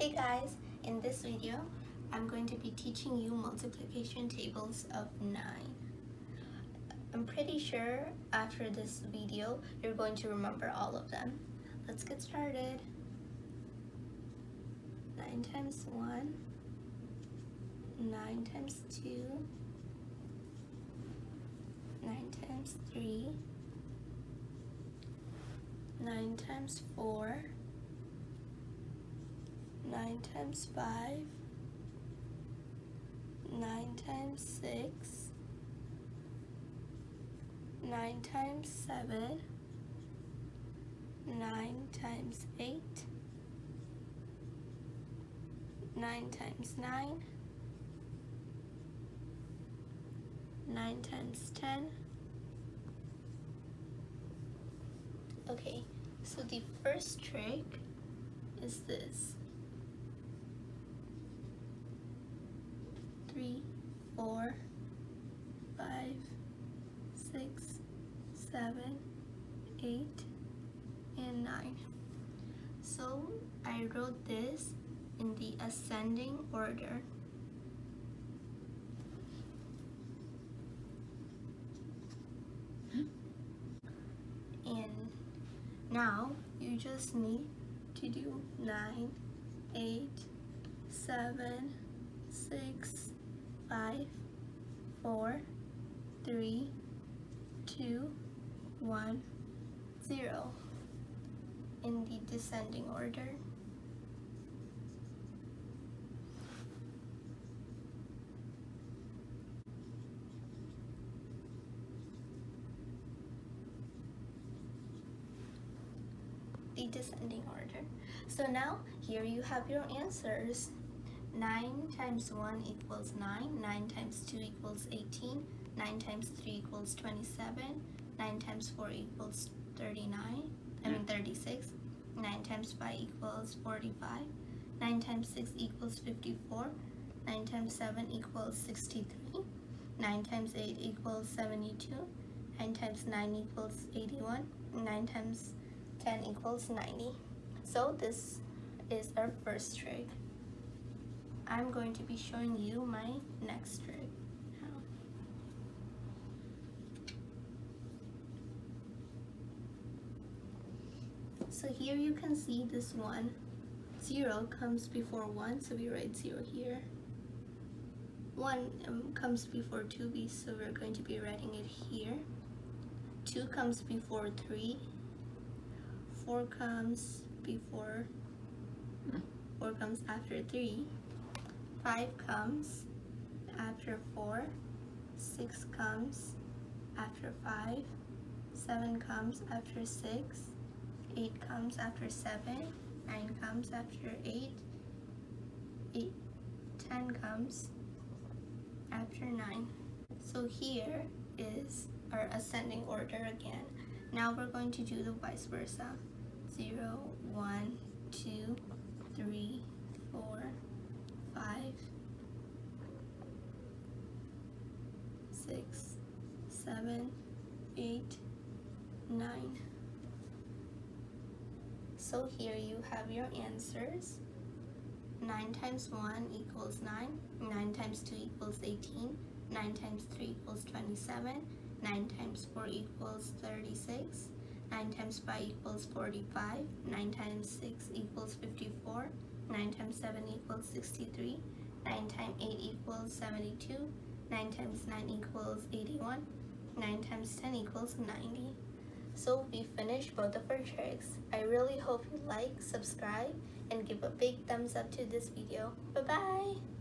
Hey guys, in this video, I'm going to be teaching you multiplication tables of 9. I'm pretty sure after this video, you're going to remember all of them. Let's get started. 9 times 1, 9 times 2, 9 times 3, 9 times 4, 9 times 5, 9 times 6, 9 times 7, 9 times 8, 9 times 9, 9 times 10. Okay, so the first trick is this. 3, 4, 5, 6, 7, 8, and 9. So I wrote this in the ascending order. And now you just need to do 9, 8, 7, 6, 5, 4, 3, 2, 1, 0 in the descending order. The descending order. So now here you have your answers. 9 times 1 equals 9, 9 times 2 equals 18, 9 times 3 equals 27, 9 times 4 equals 36, 9 times 5 equals 45, 9 times 6 equals 54, 9 times 7 equals 63, 9 times 8 equals 72, 9 times 9 equals 81, 9 times 10 equals 90. So this is our first trick. I'm going to be showing you my next trick now. So here you can see this 1. 0 comes before 1, so we write 0 here. 1 comes before 2, so we're going to be writing it here. 2 comes before 3. 4 comes after 3. 5 comes after 4. 6 comes after 5. 7 comes after 6. 8 comes after 7. 9 comes after 8. 10 comes after 9. So here is our ascending order again. Now we're going to do the vice versa. 0, 1, 2, 3, 4, 5, 6, 7, 8, 9. So here you have your answers. 9 times 1 equals 9, 9 times 2 equals 18, 9 times 3 equals 27, 9 times 4 equals 36, 9 times 5 equals 45, 9 times 6 equals 54, 9 times 7 equals 63, 9 times 8 equals 72, 9 times 9 equals 81, 9 times 10 equals 90. So we finished both of our tricks. I really hope you like, subscribe, and give a big thumbs up to this video. Bye-bye!